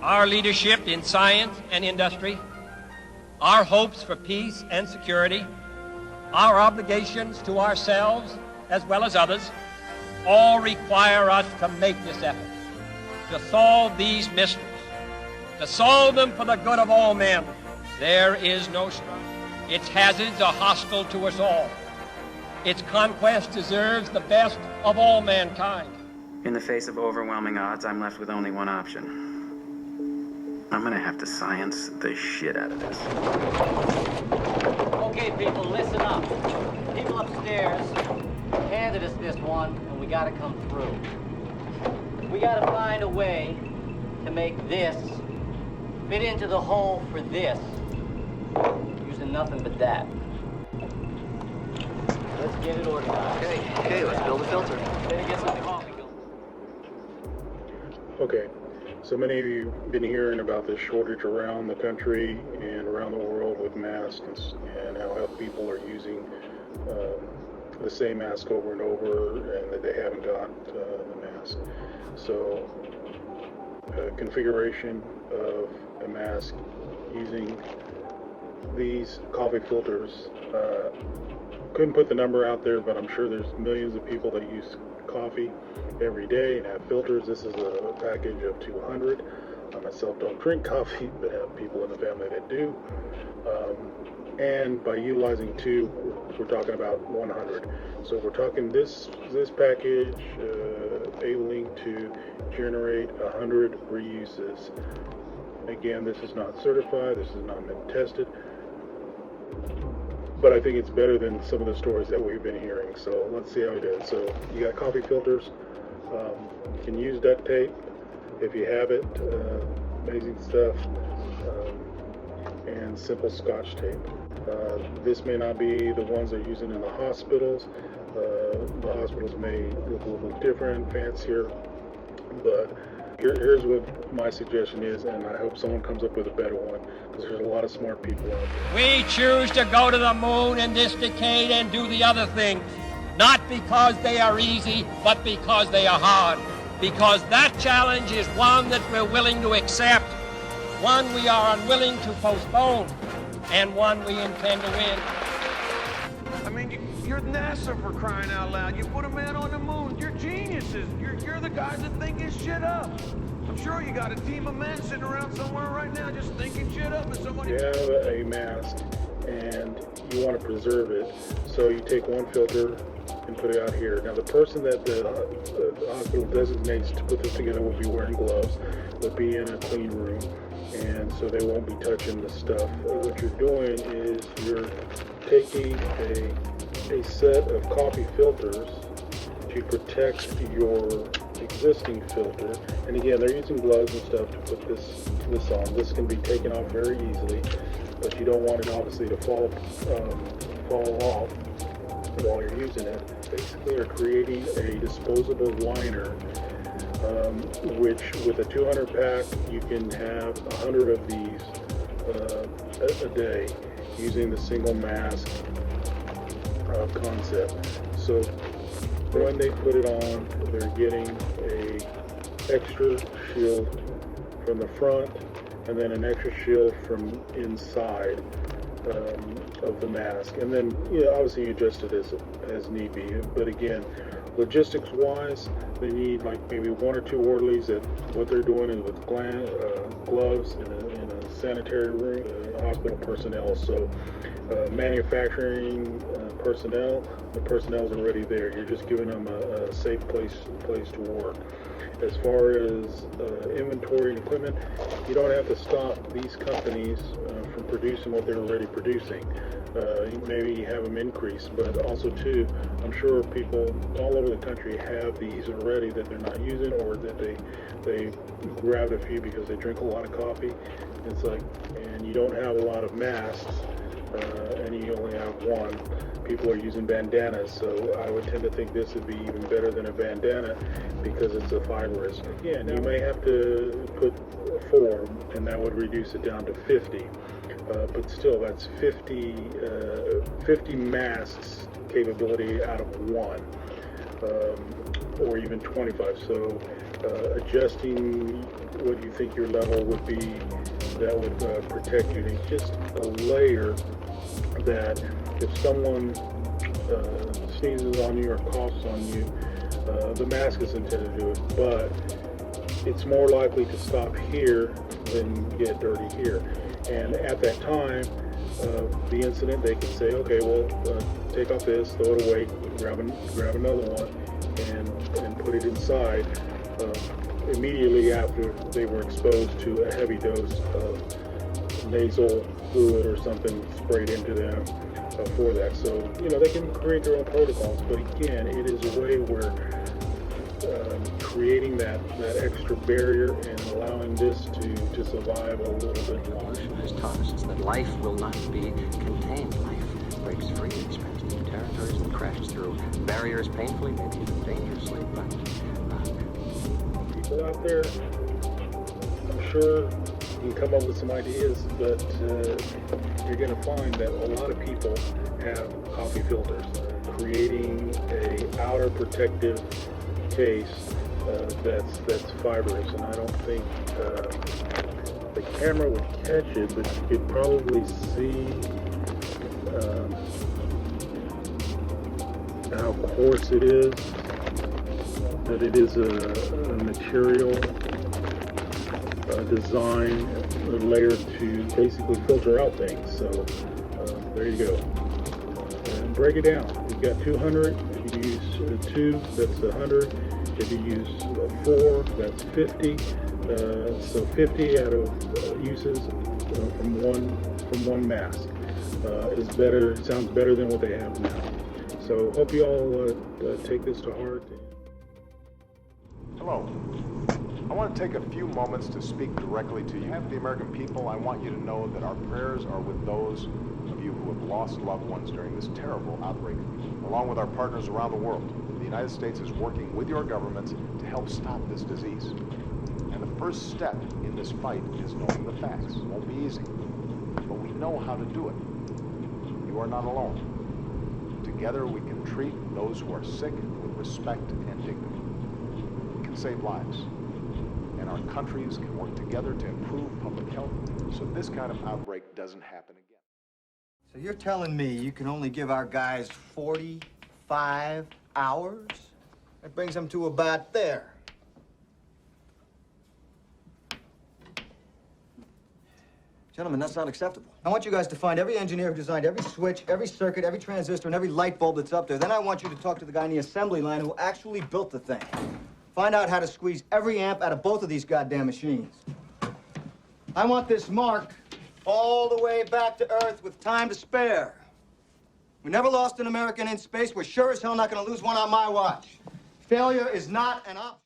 our leadership in science and industry, our hopes for peace and security, our obligations to ourselves as well as others, all require us to make this effort, to solve these mysteries, to solve them for the good of all men. There is no struggle. Its hazards are hostile to us all. Its conquest deserves the best of all mankind. In the face of overwhelming odds, I'm left with only one option. I'm gonna have to science the shit out of this. Okay, people, listen up. People upstairs handed us this one, and we gotta come through. We gotta find a way to make this fit into the hole for this, using nothing but that. Let's get it organized. Okay, let's build a filter. Better get some coffee. Okay, so many of you have been hearing about this shortage around the country and around the world with masks and how people are using the same mask over and over and that they haven't got the mask. So configuration of a mask using these coffee filters, couldn't put the number out there, but I'm sure there's millions of people that use coffee every day and have filters. This is a package of 200. I myself don't drink coffee, but have people in the family that do. And by utilizing two, we're talking about 100. So we're talking this package able to generate 100 reuses. Again, this is not certified. This has not been tested. But I think it's better than some of the stories that we've been hearing. So let's see how it is. So you got coffee filters. You can use duct tape if you have it. Amazing stuff. And simple Scotch tape. This may not be the ones they're using in the hospitals. The hospitals may look a little different, fancier. But here's what my suggestion is, and I hope someone comes up with a better one, because there's a lot of smart people out there. We choose to go to the moon in this decade and do the other things, not because they are easy, but because they are hard. Because that challenge is one that we're willing to accept, one we are unwilling to postpone, and one we intend to win. I mean, you're NASA for crying out loud. You put a man on the moon. You're geniuses. You're the guys that think this shit up. I'm sure you got a team of men sitting around somewhere right now just thinking shit up. And somebody... You have a mask and you want to preserve it, so you take one filter and put it out here. Now, the person that the hospital designates to put this together will be wearing gloves. They'll be in a clean room, and so they won't be touching the stuff. What you're doing is you're taking a set of coffee filters to protect your existing filter. And again, they're using gloves and stuff to put this on. This can be taken off very easily, but you don't want it obviously to fall off while you're using it. Basically, you're creating a disposable liner, which with a 200 pack, you can have 100 of these a day using the single mask concept. So when they put it on, they're getting a extra shield from the front and then an extra shield from inside of the mask. And then, obviously you adjust it as need be. But again, logistics wise, they need like maybe one or two orderlies that what they're doing is with gloves in a sanitary room, hospital personnel. So manufacturing personnel, the personnel's already there. You're just giving them a safe place to work. As far as inventory and equipment, you don't have to stop these companies from producing what they're already producing. Maybe have them increase, but also too, I'm sure people all over the country have these already that they're not using, or that they grabbed a few because they drink a lot of coffee. It's like, and you don't have a lot of masks, and you only have one. People are using bandanas, so I would tend to think this would be even better than a bandana because it's a fibrous. Again, you may have to put 4, and that would reduce it down to 50. But still, that's 50 masks capability out of one. or even 25. So adjusting what you think your level would be that would protect you. It's just a layer that if someone sneezes on you or coughs on you, the mask is intended to do it, but it's more likely to stop here than get dirty here. And at that time of the incident, they can say, okay, well, take off this, throw it away, grab another one, and put it inside immediately after they were exposed to a heavy dose of nasal fluid or something sprayed into them for that. So, they can create their own protocols, but again, it is a way where creating that extra barrier and allowing this to survive a little bit longer. Evolution has taught us that life will not be contained. Life breaks free, expands new territories, and crashes through barriers painfully, maybe even dangerously, but people out there, I'm sure you can come up with some ideas, but you're going to find that a lot of people have coffee filters, creating a outer protective case that's fibrous, and I don't think the camera would catch it, but you could probably see how coarse it is, that it is a material design, a layer to basically filter out things. So there you go. And break it down. You've got 200. If you use 2, that's 100. If you use 4, that's 50. So 50 out of uses from one mask is better. Sounds better than what they have now. So hope you all take this to heart. Hello. I want to take a few moments to speak directly to you. The American people, I want you to know that our prayers are with those of you who have lost loved ones during this terrible outbreak, along with our partners around the world. The United States is working with your governments to help stop this disease. And the first step in this fight is knowing the facts. It won't be easy, but we know how to do it. You are not alone. Together we can treat those who are sick with respect and dignity. We can save lives. And our countries can work together to improve public health so this kind of outbreak doesn't happen again. So you're telling me you can only give our guys 45 hours? That brings them to about there. Gentlemen, that's not acceptable. I want you guys to find every engineer who designed every switch, every circuit, every transistor, and every light bulb that's up there. Then I want you to talk to the guy in the assembly line who actually built the thing. Find out how to squeeze every amp out of both of these goddamn machines. I want this mark all the way back to Earth with time to spare. We never lost an American in space. We're sure as hell not going to lose one on my watch. Failure is not an option.